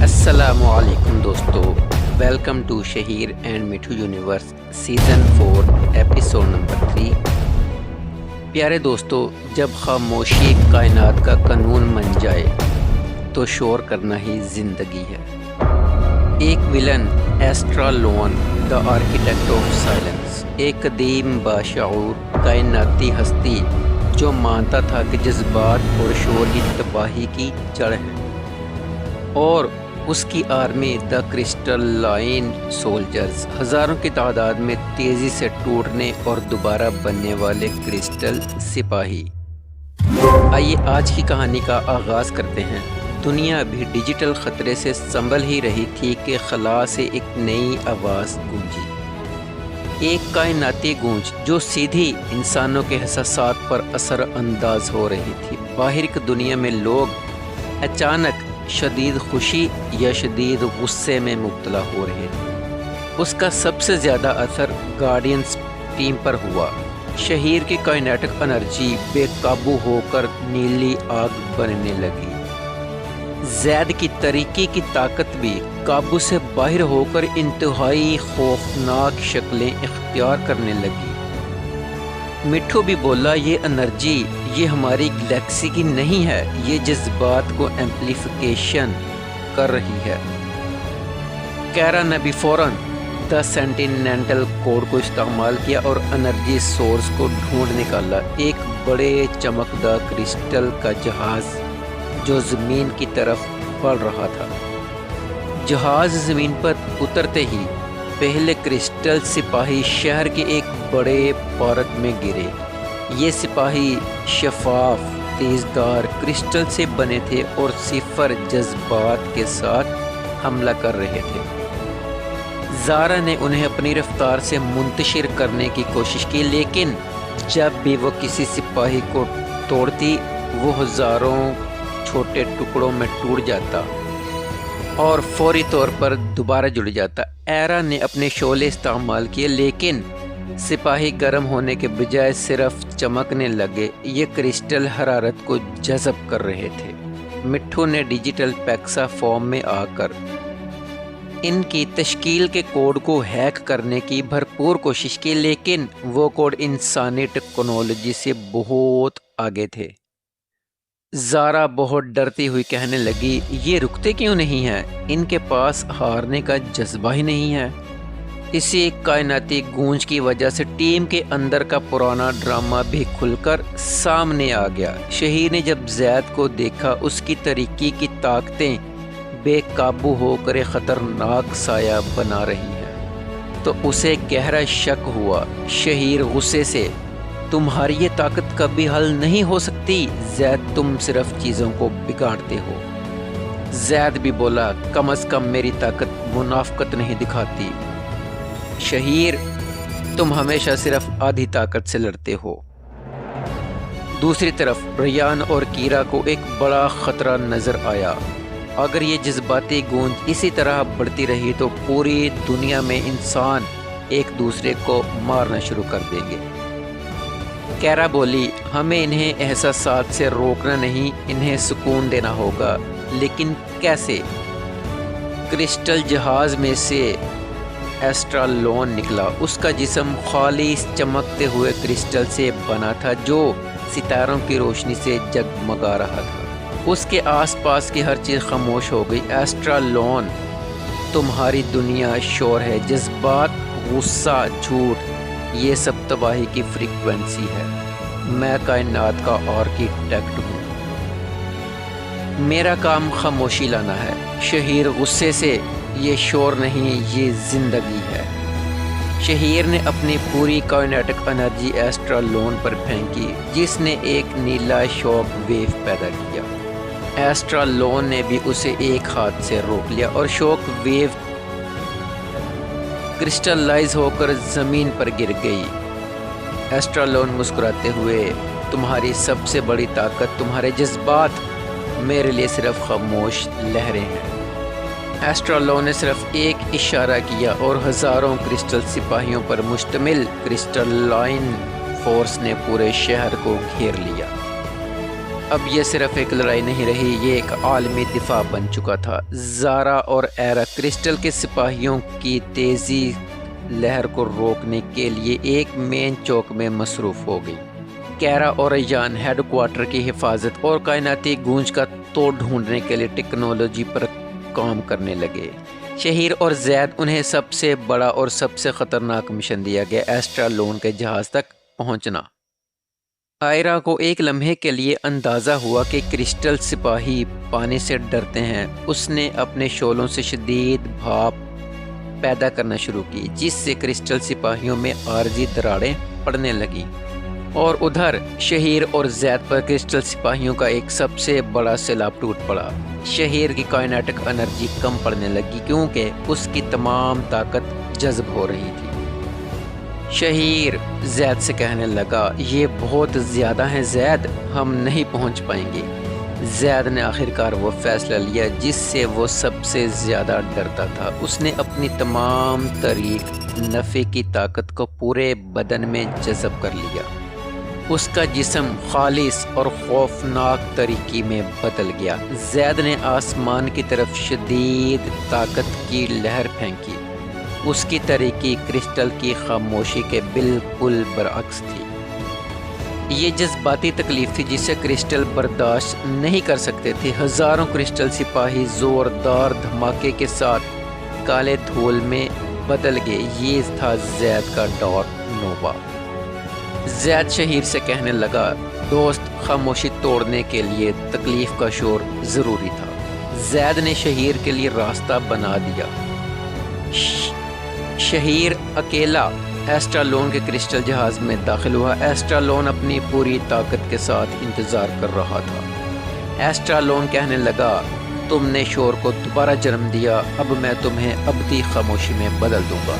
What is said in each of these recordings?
السلام علیکم دوستو، welcome to Shaheer and Mithu universe season 4 episode number 3۔ پیارے دوستو، جب خاموشی کائنات کا قانون بن جائے تو شور کرنا ہی زندگی ہے۔ ایک villain, Astralon the architect of silence, ایک قدیم باشعور کائناتی ہستی جو مانتا تھا کہ جذبات اور شور ہی تباہی کی جڑ ہے، اور اس کی آرمی دا کرسٹل لائن سولجرز، ہزاروں کی تعداد میں تیزی سے ٹوٹنے اور دوبارہ بننے والے کرسٹل سپاہی۔ آئیے آج کی کہانی کا آغاز کرتے ہیں۔ دنیا بھی ڈیجیٹل خطرے سے سنبھل ہی رہی تھی کہ خلا سے ایک نئی آواز گونجی، ایک کائناتی گونج جو سیدھی انسانوں کے احساسات پر اثر انداز ہو رہی تھی۔ باہر کی دنیا میں لوگ اچانک شدید خوشی یا شدید غصے میں مبتلا ہو رہے تھے۔ اس کا سب سے زیادہ اثر گارڈینز ٹیم پر ہوا۔ شہر کی کائنیٹک انرجی بے قابو ہو کر نیلی آگ بننے لگی۔ زید کی طریقے کی طاقت بھی قابو سے باہر ہو کر انتہائی خوفناک شکلیں اختیار کرنے لگی۔ مٹھو بھی بولا، یہ انرجی یہ ہماری گلیکسی کی نہیں ہے، یہ جذبات کو ایمپلیفیکیشن کر رہی ہے۔ کیرا نے بھی فوراً دا سینٹیننٹل کوڈ کو استعمال کیا اور انرجی سورس کو ڈھونڈ نکالا۔ ایک بڑے چمکدار کرسٹل کا جہاز جو زمین کی طرف بڑھ رہا تھا۔ جہاز زمین پر اترتے ہی پہلے کرسٹل سپاہی شہر کے ایک بڑے پارک میں گرے۔ یہ سپاہی شفاف تیزدار کرسٹل سے بنے تھے اور صفر جذبات کے ساتھ حملہ کر رہے تھے۔ زارا نے انہیں اپنی رفتار سے منتشر کرنے کی کوشش کی، لیکن جب بھی وہ کسی سپاہی کو توڑتی وہ ہزاروں چھوٹے ٹکڑوں میں ٹوٹ جاتا اور فوری طور پر دوبارہ جڑ جاتا۔ ایرا نے اپنے شعلے استعمال کیے، لیکن سپاہی گرم ہونے کے بجائے صرف چمکنے لگے۔ یہ کرسٹل حرارت کو جذب کر رہے تھے۔ مٹھو نے ڈیجیٹل پیکسا فارم میں آ کر ان کی تشکیل کے کوڈ کو ہیک کرنے کی بھرپور کوشش کی، لیکن وہ کوڈ انسانی ٹیکنالوجی سے بہت آگے تھے۔ زارا بہت ڈرتی ہوئی کہنے لگی، یہ رکتے کیوں نہیں ہیں؟ ان کے پاس ہارنے کا جذبہ ہی نہیں ہے۔ اسی کائناتی گونج کی وجہ سے ٹیم کے اندر کا پرانا ڈرامہ بھی کھل کر سامنے آ گیا۔ شہیر نے جب زید کو دیکھا، اس کی طریقے کی طاقتیں بے قابو ہو کر ایک خطرناک سایہ بنا رہی ہیں تو اسے گہرا شک ہوا۔ شہیر غصے سے، تمہاری یہ طاقت کبھی حل نہیں ہو سکتی زید، تم صرف چیزوں کو بگاڑتے ہو۔ زید بھی بولا، کم از کم میری طاقت منافقت نہیں دکھاتی۔ شہیر، تم ہمیشہ صرف آدھی طاقت سے لڑتے ہو۔ دوسری طرف ریان اور کیرا کو ایک بڑا خطرہ نظر آیا۔ اگر یہ جذباتی گونج اسی طرح بڑھتی رہی تو پوری دنیا میں انسان ایک دوسرے کو مارنا شروع کر دیں گے۔ کیرا بولی، ہمیں انہیں احساسات سے روکنا نہیں، انہیں سکون دینا ہوگا، لیکن کیسے؟ کرسٹل جہاز میں سے ایسٹرا لون نکلا۔ اس کا جسم خالص چمکتے ہوئے کرسٹل سے بنا تھا جو ستاروں کی روشنی سے جگمگا رہا تھا۔ اس کے آس پاس کی ہر چیز خاموش ہو گئی۔ ایسٹرا لون، تمہاری دنیا شور ہے، جذبات، غصہ، جھوٹ، یہ سب تباہی کی فریکوینسی ہے۔ میں کائنات کا آرکیٹیکٹ ہوں، میرا کام خاموشی لانا ہے۔ شہیر غصے سے، یہ شور نہیں، یہ زندگی ہے۔ شہیر نے اپنی پوری کائنیٹک انرجی ایسٹرا لون پر پھینکی، جس نے ایک نیلا شوک ویو پیدا کیا۔ ایسٹرا لون نے بھی اسے ایک ہاتھ سے روک لیا اور شوک ویو کرسٹلائز ہو کر زمین پر گر گئی۔ ایسٹرا لون مسکراتے ہوئے، تمہاری سب سے بڑی طاقت تمہارے جذبات، میرے لیے صرف خاموش لہریں ہیں۔ ایسٹرا لون نے صرف ایک اشارہ کیا اور ہزاروں کرسٹل سپاہیوں پر مشتمل کرسٹل لائن فورس نے پورے شہر کو گھیر لیا۔ اب یہ صرف ایک لڑائی نہیں رہی، یہ ایک عالمی دفاع بن چکا تھا۔ زارا اور ایرا کرسٹل کے سپاہیوں کی تیزی لہر کو روکنے کے لیے ایک مین چوک میں مصروف ہو گئی۔ کیرا اور ریان ہیڈ کوارٹر کی حفاظت اور کائناتی گونج کا توڑ ڈھونڈنے کے لیے ٹیکنالوجی پر کام کرنے لگے۔ شہیر اور زید انہیں سب سے بڑا اور سب سے خطرناک مشن دیا گیا، ایسٹرالون کے جہاز تک پہنچنا۔ آئرا کو ایک لمحے کے لیے اندازہ ہوا کہ کرسٹل سپاہی پانی سے ڈرتے ہیں۔ اس نے اپنے شعلوں سے شدید بھاپ پیدا کرنا شروع کی، جس سے کرسٹل سپاہیوں میں عارضی دراڑیں پڑنے لگیں، اور ادھر شہیر اور زید پر کرسٹل سپاہیوں کا ایک سب سے بڑا سیلاب ٹوٹ پڑا۔ شہیر کی کائنیٹک انرجی کم پڑنے لگی کیونکہ اس کی تمام طاقت جذب ہو رہی تھی۔ شہیر زید سے کہنے لگا، یہ بہت زیادہ ہیں زید، ہم نہیں پہنچ پائیں گے۔ زید نے آخرکار وہ فیصلہ لیا جس سے وہ سب سے زیادہ ڈرتا تھا۔ اس نے اپنی تمام تاریک نفع کی طاقت کو پورے بدن میں جذب کر لیا۔ اس کا جسم خالص اور خوفناک طریقے میں بدل گیا۔ زید نے آسمان کی طرف شدید طاقت کی لہر پھینکی۔ اس کی طریقی کرسٹل کی خاموشی کے بالکل برعکس تھی۔ یہ جذباتی تکلیف تھی جسے کرسٹل برداشت نہیں کر سکتے تھے۔ ہزاروں کرسٹل سپاہی زوردار دھماکے کے ساتھ کالے دھول میں بدل گئے۔ یہ تھا زید کا ڈارک نووا۔ زید شہیر سے کہنے لگا، دوست، خاموشی توڑنے کے لیے تکلیف کا شور ضروری تھا۔ زید نے شہیر کے لیے راستہ بنا دیا۔ شہیر اکیلا ایسٹرالون کے کرسٹل جہاز میں داخل ہوا۔ ایسٹرالون اپنی پوری طاقت کے ساتھ انتظار کر رہا تھا۔ ایسٹرالون کہنے لگا، تم نے شور کو دوبارہ جنم دیا، اب میں تمہیں ابدی خاموشی میں بدل دوں گا۔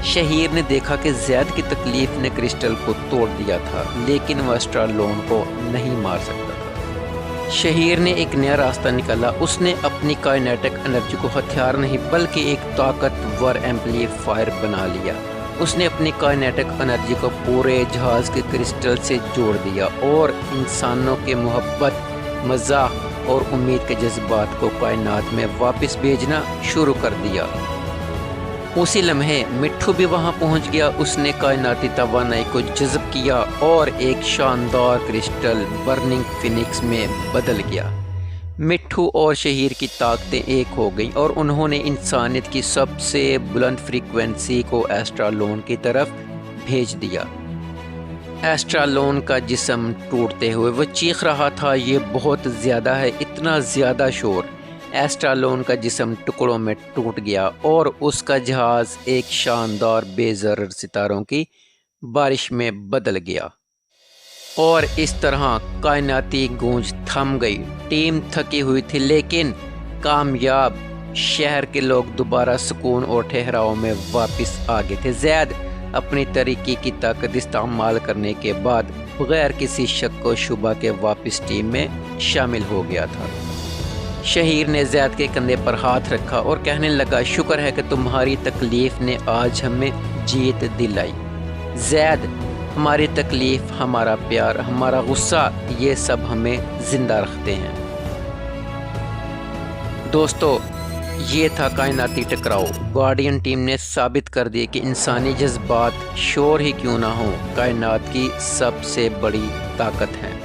شہیر نے دیکھا کہ زید کی تکلیف نے کرسٹل کو توڑ دیا تھا، لیکن وہ ایسٹرالون کو نہیں مار سکتا تھا۔ شہیر نے ایک نیا راستہ نکالا۔ اس نے اپنی کائنیٹک انرجی کو ہتھیار نہیں بلکہ ایک طاقتور ایمپلی فائر بنا لیا۔ اس نے اپنی کائنیٹک انرجی کو پورے جہاز کے کرسٹل سے جوڑ دیا اور انسانوں کے محبت، مزاح اور امید کے جذبات کو کائنات میں واپس بھیجنا شروع کر دیا۔ اسی لمحے مٹھو بھی وہاں پہنچ گیا۔ اس نے کائناتی توانائی کو جذب کیا اور ایک شاندار کرسٹل برننگ فینکس میں بدل گیا۔ مٹھو اور شہیر کی طاقتیں ایک ہو گئیں اور انہوں نے انسانیت کی سب سے بلند فریکوینسی کو ایسٹرالون کی طرف بھیج دیا۔ ایسٹرالون کا جسم ٹوٹتے ہوئے وہ چیخ رہا تھا، یہ بہت زیادہ ہے، اتنا زیادہ شور۔ ایسٹرالون کا جسم ٹکڑوں میں ٹوٹ گیا اور اس کا جہاز ایک شاندار بے ضرر ستاروں کی بارش میں بدل گیا، اور اس طرح کائناتی گونج تھم گئی۔ ٹیم تھکی ہوئی تھی لیکن کامیاب۔ شہر کے لوگ دوبارہ سکون اور ٹھہراؤ میں واپس آ گئے تھے۔ زید اپنی ترقی کی طاقت استعمال کرنے کے بعد بغیر کسی شک و شبہ کے واپس ٹیم میں شامل ہو گیا تھا۔ شہیر نے زید کے کندھے پر ہاتھ رکھا اور کہنے لگا، شکر ہے کہ تمہاری تکلیف نے آج ہمیں جیت دلائی۔ زید، ہماری تکلیف، ہمارا پیار، ہمارا غصہ، یہ سب ہمیں زندہ رکھتے ہیں۔ دوستو، یہ تھا کائناتی ٹکراؤ۔ گارڈین ٹیم نے ثابت کر دیا کہ انسانی جذبات شور ہی کیوں نہ ہوں، کائنات کی سب سے بڑی طاقت ہیں۔